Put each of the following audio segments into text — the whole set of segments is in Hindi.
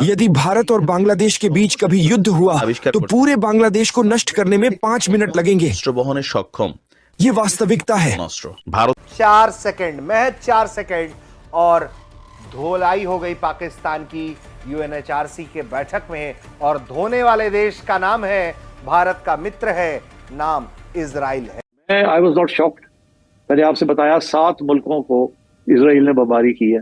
यदि भारत और बांग्लादेश के बीच कभी युद्ध हुआ तो पूरे बांग्लादेश को नष्ट करने में 5 मिनट लगेंगे। ये वास्तविकता है। भारत 4 सेकंड, महज 4 सेकंड और धोलाई हो गई पाकिस्तान की यूएनएचआरसी के बैठक में। और धोने वाले देश का नाम है, भारत का मित्र है, नाम इजराइल है। I was not shocked. मैंने आपसे बताया 7 मुल्कों को इजराइल ने बमबारी की है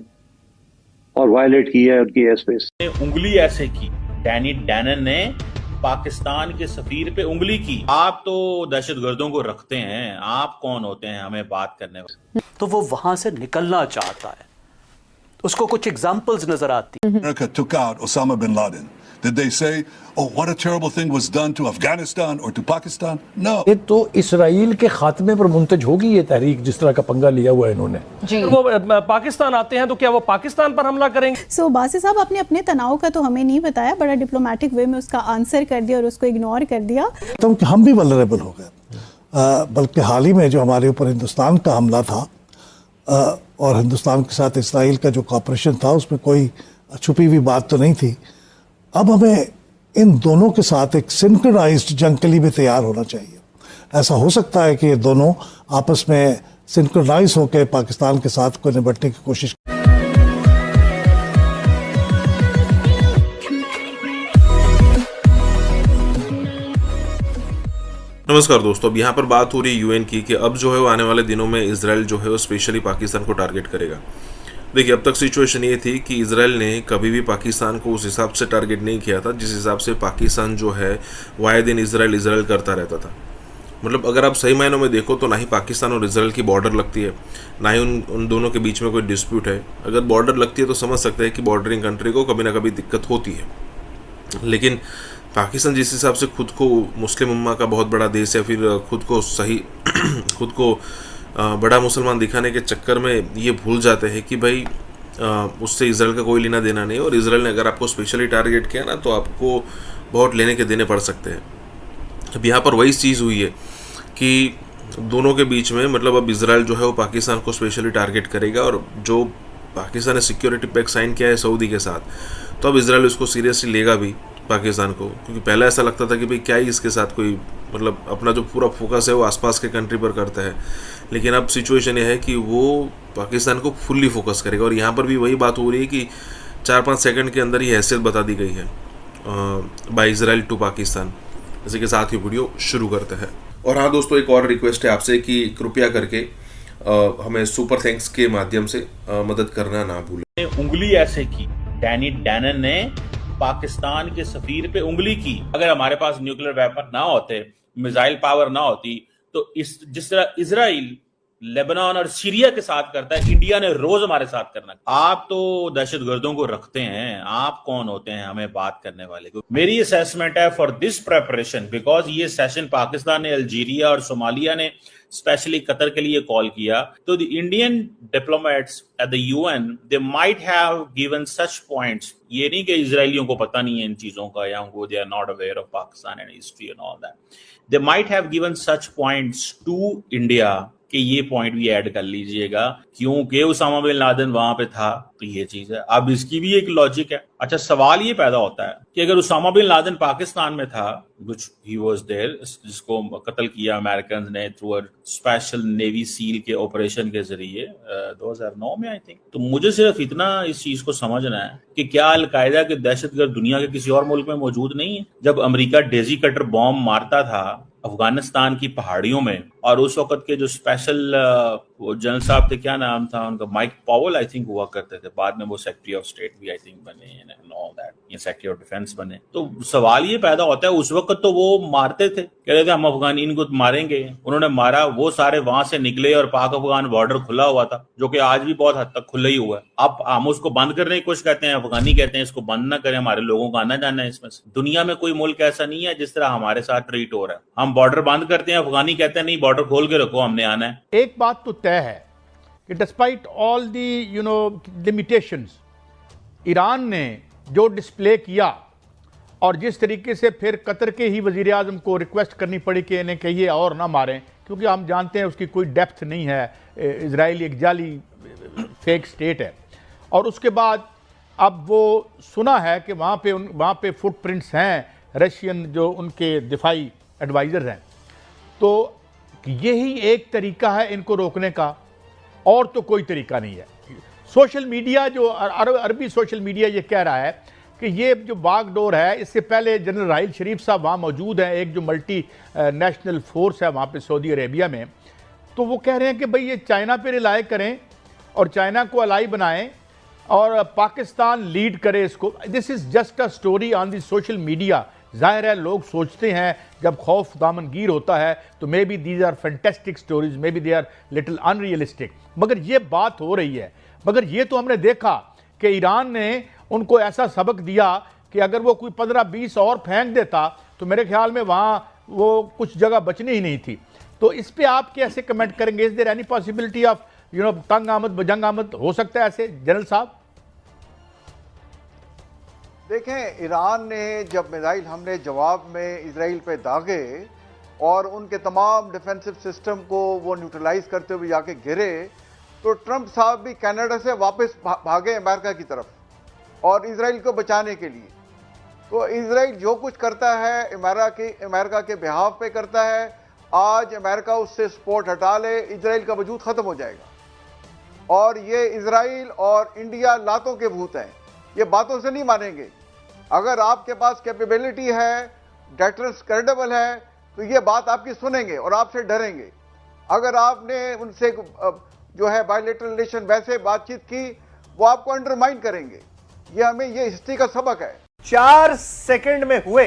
और वायलेट की है उनकी एयर स्पेस। उंगली ऐसे की, डैनी डैनन ने पाकिस्तान के सफीर पे उंगली की। आप तो दहशतगर्दों को रखते हैं, आप कौन होते हैं हमें बात करने वाले? तो वो वहां से निकलना चाहता है, उसको कुछ एग्जांपल्स नजर आती हैं। America took out Osama bin Laden. Did they say, oh, what a terrible thing was done to Afghanistan or to Pakistan? No. ये तो इसराइल के खात्मे पर मुंतज होगी ये तहरीक, जिस तरह का पंगा लिया हुआ है इन्होंने। जी। वो पाकिस्तान आते हैं तो क्या वो पाकिस्तान पर हमला करेंगे? सो बासी साहब, आपने अपने तनाव का तो हमें नहीं बताया, बड़ा डिप्लोमेटिक वे में उसका आंसर कर दिया और उसको इग्नोर कर दिया। तो हम भी वल्नरेबल हो गए। बल्कि हाल ही में जो हमारे ऊपर हिंदुस्तान का हमला था और हिंदुस्तान के साथ इसराइल का जो कॉपरेशन था, उसमें कोई छुपी हुई बात तो नहीं थी। अब हमें इन दोनों के साथ एक सिंक्रोनाइज्ड जंग के लिए भी तैयार होना चाहिए। ऐसा हो सकता है कि ये दोनों आपस में सिंक्रोनाइज होकर पाकिस्तान के साथ कोई निपटने की कोशिश। नमस्कार दोस्तों, अब यहाँ पर बात हो रही है यूएन की कि अब जो है वो आने वाले दिनों में इजराइल जो है वो स्पेशली पाकिस्तान को टारगेट करेगा। देखिए, अब तक सिचुएशन ये थी कि इजराइल ने कभी भी पाकिस्तान को उस हिसाब से टारगेट नहीं किया था जिस हिसाब से पाकिस्तान जो है वाए दिन इजराइल करता रहता था। मतलब अगर आप सही मायनों में देखो तो ना ही पाकिस्तान और इजराइल की बॉर्डर लगती है, ना ही उन दोनों के बीच में कोई डिस्प्यूट है। अगर बॉर्डर लगती है तो समझ सकते हैं कि बॉर्डरिंग कंट्री को कभी ना कभी दिक्कत होती है। लेकिन पाकिस्तान जिस हिसाब से खुद को मुस्लिम उम्मा का बहुत बड़ा देश है, फिर खुद को बड़ा मुसलमान दिखाने के चक्कर में ये भूल जाते हैं कि भाई उससे इजराइल का कोई लेना देना नहीं, और इजराइल ने अगर आपको स्पेशली टारगेट किया ना तो आपको बहुत लेने के देने पड़ सकते हैं। अब यहाँ पर वही चीज़ हुई है कि दोनों के बीच में, मतलब अब इजराइल जो है वो पाकिस्तान को स्पेशली टारगेट करेगा, और जो पाकिस्तान ने सिक्योरिटी पैक्ट साइन किया है सऊदी के साथ, तो अब इजराइल उसको सीरियसली लेगा भी पाकिस्तान को। क्योंकि पहले ऐसा लगता था कि भाई क्या ही इसके साथ कोई, मतलब अपना जो पूरा फोकस है वो आसपास के कंट्री पर करता है। लेकिन अब सिचुएशन ये है कि वो पाकिस्तान को फुल्ली फोकस करेगा। और यहाँ पर भी वही बात हो रही है कि 4-5 सेकंड के अंदर ही हैसियत बता दी गई है बाय इजराइल टू पाकिस्तान। इसी के साथ ही वीडियो शुरू करते हैं। और हाँ दोस्तों, एक और रिक्वेस्ट है आपसे कि कृपया करके हमें सुपर थैंक्स के माध्यम से मदद करना ना भूलें। उंगली ऐसे की, डैनी डैनन ने पाकिस्तान के सफीर पे उंगली की। अगर हमारे पास न्यूक्लियर वेपन ना होते, मिसाइल पावर ना होती, तो जिस तरह इजराइल लेबनान और सीरिया के साथ करता है, इंडिया ने रोज हमारे साथ करना। आप तो दहशतगर्दों को रखते हैं, आप कौन होते हैं हमें बात करने वाले? मेरी असेसमेंट है फॉर दिस प्रेपरेशन, बिकॉज ये सेशन पाकिस्तान ने, अल्जीरिया और सोमालिया ने स्पेशली कतर के लिए कॉल किया, तो the Indian diplomats at the UN they might have given such points. ये नहीं कि इजरायलियों को पता नहीं है इन चीजों का, या उनको they are not aware of Pakistan and history and all that. They might have given such points to India कि ये पॉइंट भी ऐड कर लीजिएगा, क्योंकि उसामा बिन लादेन वहां पे था, तो ये चीज है। अब इसकी भी एक लॉजिक है। अच्छा, सवाल ये पैदा होता है कि अगर उसामा बिन लादेन पाकिस्तान में था, व्हिच ही वाज देयर, जिसको कत्ल किया अमेरिकन ने through a special navy seal के ऑपरेशन के जरिए 2009 में आई थिंक, तो मुझे सिर्फ इतना इस चीज को समझना है कि क्या अलकायदा के दहशतगर्द दुनिया के किसी और मुल्क में मौजूद नहीं है? जब अमेरिका डेजी कटर बॉम्ब मारता था अफगानिस्तान की पहाड़ियों में, और उस वक्त के जो स्पेशल जनरल साहब थे, क्या नाम था उनका, माइक पावेल आई थिंक हुआ करते थे, बाद में वो सेक्रेटरी ऑफ स्टेट भी आई थिंक बने एंड ऑल दैट, ये सेक्रेटरी ऑफ डिफेंस बने। तो सवाल ये पैदा होता है, उस वक्त तो वो मारते थे, कहते थे हम अफगानी इनको मारेंगे, उन्होंने मारा, वो सारे वहां से निकले और पाक अफगान बॉर्डर खुला हुआ था, जो कि आज भी बहुत हद तक खुला ही हुआ है। अब हम उसको बंद करने की कोशिश करते हैं, अफगानी कहते हैं इसको बंद ना करें, हमारे लोगों का आना जाना है इसमें से। दुनिया में कोई मुल्क ऐसा नहीं है जिस तरह हमारे साथ ट्रीट हो रहा है। हम बॉर्डर बंद करते हैं, अफगानी कहते हैं नहीं बॉर्डर खोल के रखो, हमने आना है। एक बात तो तय है कि despite all the limitations, Iran ने जो डिस्प्ले किया और जिस तरीके से फिर कतर के ही वजीर आजम को रिक्वेस्ट करनी पड़ी कि इन्हें कहिए और ना मारें, क्योंकि हम जानते हैं उसकी कोई डेप्थ नहीं है, इजराइल एक जाली फेक स्टेट है। और उसके बाद अब वो सुना है कि वहाँ पे फुटप्रिंट्स हैं रशियन जो उनके दिफाई एडवाइज़र हैं, तो यही एक तरीका है इनको रोकने का, और तो कोई तरीका नहीं है। सोशल मीडिया जो अरबी सोशल मीडिया ये कह रहा है कि ये जो बागडोर है, इससे पहले जनरल राहिल शरीफ साहब वहाँ मौजूद हैं, एक जो मल्टी नेशनल फोर्स है वहाँ पे सऊदी अरेबिया में, तो वो कह रहे हैं कि भाई ये चाइना पे रिलाय करें और चाइना को अलाई बनाएं और पाकिस्तान लीड करे इसको। This is just a story on the social media. जाहिर है लोग सोचते हैं जब खौफ दामनगीर होता है तो maybe these are fantastic stories, maybe they are little unrealistic, मगर ये बात हो रही है। मगर ये तो हमने देखा कि ईरान ने उनको ऐसा सबक दिया कि अगर वो कोई 15-20 और फेंक देता तो मेरे ख्याल में वहाँ वो कुछ जगह बचनी ही नहीं थी। तो इस पे आप कैसे कमेंट करेंगे? Is there any possibility of तंग आमद बजंग आमद हो सकता है ऐसे जनरल साहब? देखें, ईरान ने जब मिसाइल हमले जवाब में इजराइल पे दागे और उनके तमाम डिफेंसिव सिस्टम को वो न्यूट्रलाइज करते हुए जाके गिरे, तो ट्रंप साहब भी कनाडा से वापस भागे अमेरिका की तरफ और इजराइल को बचाने के लिए। तो इजराइल जो कुछ करता है अमेरिका के बिहाफ पे करता है। आज अमेरिका उससे सपोर्ट हटा ले, इजराइल का वजूद खत्म हो जाएगा। और ये इजराइल और इंडिया लातों के भूत हैं, ये बातों से नहीं मानेंगे। अगर आपके पास कैपेबिलिटी है, डेटरेंस क्रेडिबल है, तो ये बात आपकी सुनेंगे और आपसे डरेंगे। अगर आपने उनसे जो है बायलैटरल रिलेशन वैसे बातचीत की, वो आपको अंडरमाइन करेंगे। ये हिस्ट्री का सबक है। 4 सेकंड में हुए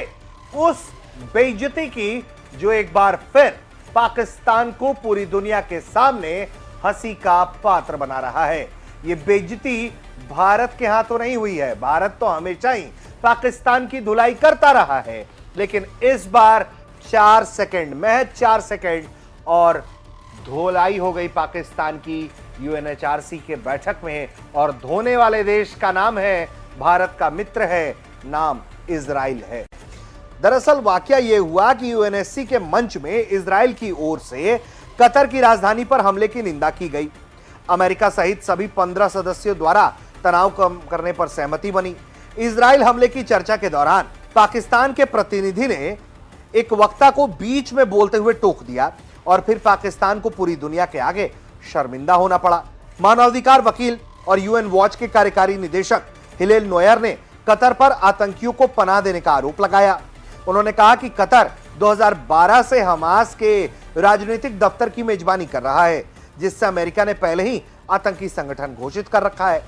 उस बेइज्जती की जो एक बार फिर पाकिस्तान को पूरी दुनिया के सामने हंसी का पात्र बना रहा है। ये बेइज्जती भारत के हाथों नहीं हुई है। भारत तो हमेशा ही पाकिस्तान की धुलाई करता रहा है, लेकिन इस बार 4 सेकंड, महज 4 सेकंड और धुलाई हो गई पाकिस्तान की UNHRC के बैठक में। और धोने वाले देश का नाम है, भारत का मित्र है, नाम इजराइल है। दरअसल वाकया यह हुआ कि UNSC के मंच में इजराइल की ओर से कतर की राजधानी पर हमले की निंदा की गई। अमेरिका सहित सभी 15 सदस्यों द्वारा तनाव कम करने पर सहमति बनी। इजराइल हमले की चर्चा के दौरान पाकिस्तान के प्रतिनिधि ने एक वक्ता को बीच में बोलते हुए टोक दिया और फिर पाकिस्तान को पूरी दुनिया के आगे शर्मिंदा होना पड़ा। मानवाधिकार वकील और UN वॉच के कार्यकारी निदेशक हिलेल नोयर ने कतर पर आतंकियों को पनाह देने का आरोप लगाया। उन्होंने कहा कि कतर 2012 से हमास के राजनीतिक दफ्तर की मेजबानी कर रहा है, जिससे अमेरिका ने पहले ही आतंकी संगठन घोषित कर रखा है।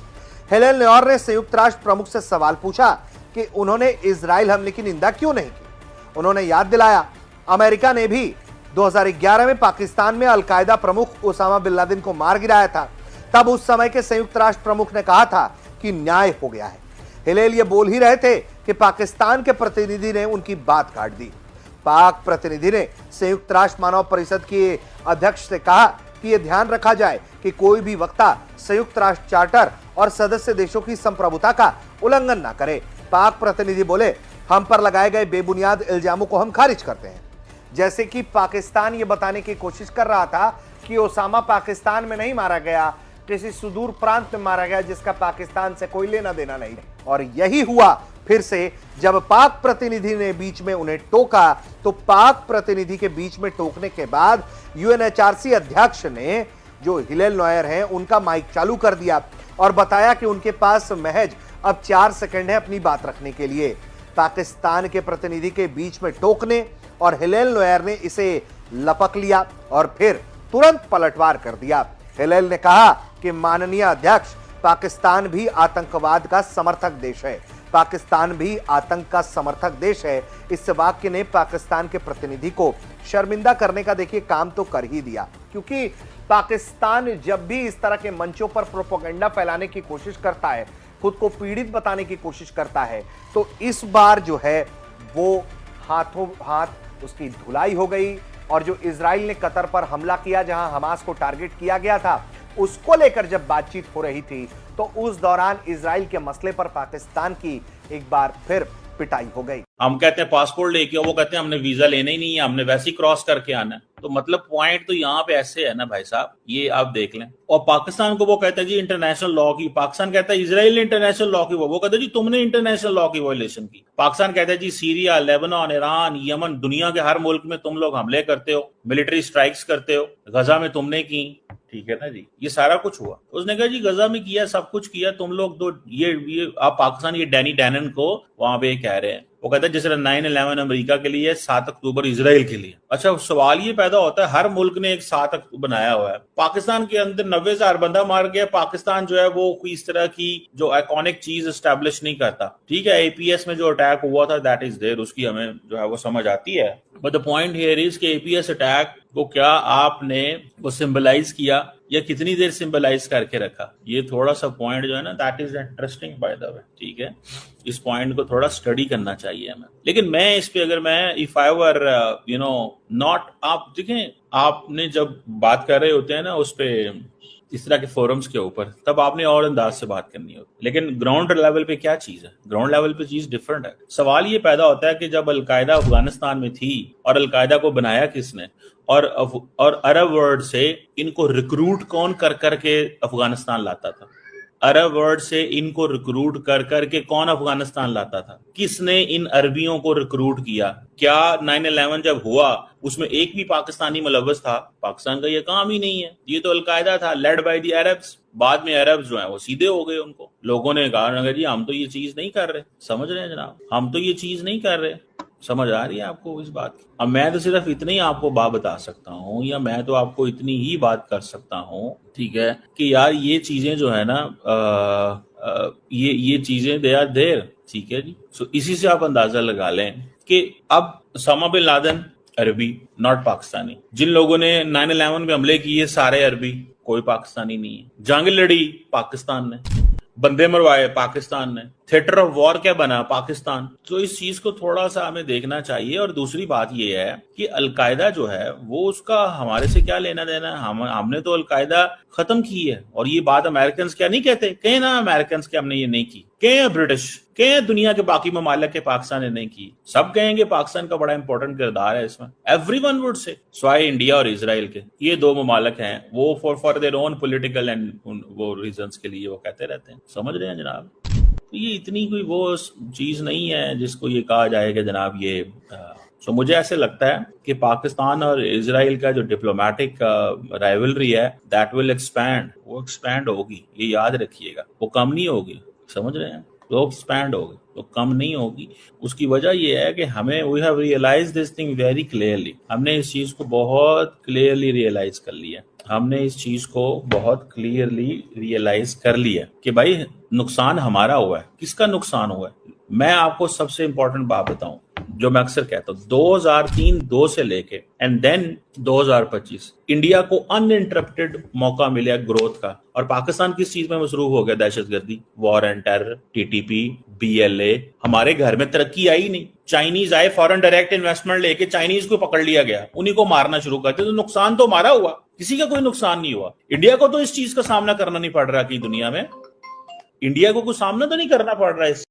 हिलेल नोयर ने संयुक्त राष्ट्र प्रमुख से सवाल पूछा कि उन्होंने इजराइल हमले की निंदा क्यों नहीं की। उन्होंने याद दिलाया, अमेरिका ने भी 2011 में पाकिस्तान में अलकायदा प्रमुख ओसामा बिन लादेन को मार गिराया था। तब उस समय के संयुक्त राष्ट्र प्रमुख ने कहा था कि न्याय हो गया है। हिलेल ये बोल ही रहे थे कि पाकिस्तान के प्रतिनिधि ने उनकी बात काट दी। पाक प्रतिनिधि ने संयुक्त राष्ट्र मानव परिषद के अध्यक्ष से कहा कि यह ध्यान रखा जाए कि कोई भी वक्ता संयुक्त राष्ट्र चार्टर और सदस्य देशों की संप्रभुता का उल्लंघन ना करे। पाक प्रतिनिधि बोले, हम पर लगाए गए बेबुनियाद इल्जामों को हम खारिज करते हैं। जैसे कि पाकिस्तान ये बताने की कोशिश कर रहा था कि ओसामा पाकिस्तान में नहीं मारा गया, किसी सुदूर प्रांत में मारा गया जिसका पाकिस्तान से कोई लेना देना नहीं। और यही हुआ फिर से जब पाक प्रतिनिधि ने बीच में उन्हें टोका, तो पाक प्रतिनिधि के बीच में टोकने के बाद UNHRC अध्यक्ष ने, जो हिलेल नोयर हैं, उनका माइक चालू कर दिया और बताया कि उनके पास महज अब 4 सेकंड है अपनी बात रखने के लिए। पाकिस्तान के प्रतिनिधि के बीच में टोकने और हिलेल नोयर ने इसे लपक लिया और फिर तुरंत पलटवार कर दिया। हिलेल ने कहा कि माननीय अध्यक्ष, पाकिस्तान भी आतंकवाद का समर्थक देश है, पाकिस्तान भी आतंक का समर्थक देश है। इस वाक्य ने पाकिस्तान के प्रतिनिधि को शर्मिंदा करने का देखिए काम तो कर ही दिया, क्योंकि पाकिस्तान जब भी इस तरह के मंचों पर प्रोपेगेंडा फैलाने की कोशिश करता है, खुद को पीड़ित बताने की कोशिश करता है, तो इस बार जो है वो हाथों हाथ उसकी धुलाई हो गई। और जो इजराइल ने कतर पर हमला किया, जहां हमास को टारगेट किया गया था, उसको लेकर जब बातचीत हो रही थी, तो उस दौरान इजराइल के मसले पर पाकिस्तान की एक बार फिर पिटाई हो गई। हम कहते हैं पासपोर्ट लेके, वो कहते हैं हमने वीजा लेना ही नहीं है, हमने वैसे ही क्रॉस करके आना है। तो मतलब पॉइंट तो यहाँ पे ऐसे है ना भाई साहब, ये आप देख लें। और पाकिस्तान को वो कहता है जी इंटरनेशनल लॉ की, पाकिस्तान कहता है इजराइल ने इंटरनेशनल लॉ की, वो कहता है जी तुमने इंटरनेशनल लॉ की वायलेशन की। पाकिस्तान कहता है जी सीरिया, लेबनान, ईरान, यमन, दुनिया के हर मुल्क में तुम लोग हमले करते हो, मिलिट्री स्ट्राइक्स करते हो, गजा में तुमने की, ठीक है ना जी, ये सारा कुछ हुआ। उसने कहा जी गजा में किया, सब कुछ किया, तुम लोग तो ये आप पाकिस्तान ये डैनी डैनन को वहां पे कह रहे हैं। वो कहता है जिस तरह 9/11 अमेरिका के लिए, 7 अक्टूबर इजराइल के लिए। अच्छा, सवाल ये पैदा होता है हर मुल्क ने एक 7 अक्टूबर बनाया हुआ है, पाकिस्तान के अंदर 90,000 बंदा मार गया, पाकिस्तान जो है वो कोई इस तरह की जो आइकॉनिक चीज एस्टेब्लिश नहीं करता। ठीक है, एपीएस में जो अटैक हुआ था दैट इज देयर, उसकी हमें जो है वो समझ आती है, but the point here is कि एपीएस अटैक को क्या आपने वो सिंबलाइज किया या कितनी देर सिंबलाइज करके रखा, ये थोड़ा सा पॉइंट जो है ना that is interesting by the way. ठीक है, इस पॉइंट को थोड़ा स्टडी करना चाहिए हमें। लेकिन मैं इस पे अगर मैं if I were you know not, आप देखें आपने जब बात कर रहे होते हैं ना उस पे इस तरह के फोरम्स के ऊपर, तब आपने और अंदाज से बात करनी होती, लेकिन ग्राउंड लेवल पे क्या चीज है, ग्राउंड लेवल पे चीज डिफरेंट है। सवाल ये पैदा होता है कि जब अलकायदा अफगानिस्तान में थी और अलकायदा को बनाया किसने, और अरब वर्ल्ड से इनको रिक्रूट कौन कर करके अफगानिस्तान लाता था, अरब वर्ल्ड से इनको रिक्रूट कर करके कौन अफगानिस्तान लाता था, किसने इन अरबियों को रिक्रूट किया, क्या 9/11 जब हुआ उसमें एक भी पाकिस्तानी मुलव्वस था? पाकिस्तान का ये काम ही नहीं है, ये तो अलकायदा था लेड बाय द अरब्स। बाद में अरब्स जो है वो सीधे हो गए, उनको लोगों ने कहा जी हम तो ये चीज नहीं कर रहे, समझ रहे हैं जनाब, हम तो ये चीज नहीं कर रहे। समझ आ रही है आपको इस बात की? अब मैं तो सिर्फ इतनी ही आपको बात बता सकता हूँ, या मैं तो आपको इतनी ही बात कर सकता हूँ, ठीक है, कि यार ये चीजें जो है ना ये चीजें दे आर देयर, ठीक है जी। सो इसी से आप अंदाजा लगा लें कि अब ओसामा बिन लादेन अरबी, नॉट पाकिस्तानी, जिन लोगों ने 9/11 में हमले किए सारे अरबी, कोई पाकिस्तानी नहीं है, जंग लड़ी पाकिस्तान ने, बंदे मरवाए पाकिस्तान ने, थिएटर ऑफ वॉर क्या बना पाकिस्तान। तो इस चीज को थोड़ा सा हमें देखना चाहिए। और दूसरी बात ये है कि अलकायदा जो है वो उसका हमारे से क्या लेना देना है, हमने तो अलकायदा खत्म की है। और ये बात अमेरिकन क्या नहीं कहते, कहे ना अमेरिकन के हमने ये नहीं की, कहे ब्रिटिश, कहे दुनिया के बाकी ममालिक के पाकिस्तान ने नहीं की, सब कहेंगे पाकिस्तान का बड़ा इंपॉर्टेंट किरदार है इसमें, एवरीवन वुड से, स्वाय इंडिया और इजराइल के, ये 2 ममालिक हैं, वो for their own political and वो रीजंस के लिए वो कहते रहते हैं, समझ रहे हैं जनाब। तो ये इतनी कोई वो चीज नहीं है जिसको ये कहा जाए कि जनाब ये तो मुझे ऐसे लगता है कि पाकिस्तान और इजराइल का जो डिप्लोमेटिक राइवलरी है दैट विल एक्सपैंड, वो एक्सपैंड होगी, ये याद रखिएगा, वो कम नहीं होगी, समझ रहे हैं, तो एक्सपैंड होगी, तो कम नहीं होगी। उसकी वजह ये है कि हमें we have realise this thing very clearly, हमने इस चीज को बहुत क्लियरली रियलाइज कर लिया, हमने इस चीज को बहुत क्लियरली रियलाइज कर लिया कि भाई नुकसान हमारा हुआ है। किसका नुकसान हुआ है? मैं आपको सबसे इंपॉर्टेंट बात बताऊं जो मैं अक्सर कहता हूं, 2003 से लेके एंड देन 2025 इंडिया को अनइंटरप्टेड मौका मिला ग्रोथ का, और पाकिस्तान किस चीज में मसरूफ हो गया? दहशतगर्दी, war and terror, TTP, BLA, हमारे घर में तरक्की आई नहीं। चाइनीज आए, फॉरेन डायरेक्ट इन्वेस्टमेंट लेके चाइनीज को पकड़ लिया गया, उन्हीं को मारना शुरू कर दिया, तो नुकसान तो हमारा हुआ, किसी का कोई नुकसान नहीं हुआ। इंडिया को तो इस चीज का सामना करना नहीं पड़ रहा कि दुनिया में इंडिया को कुछ सामना तो नहीं करना पड़ रहा है।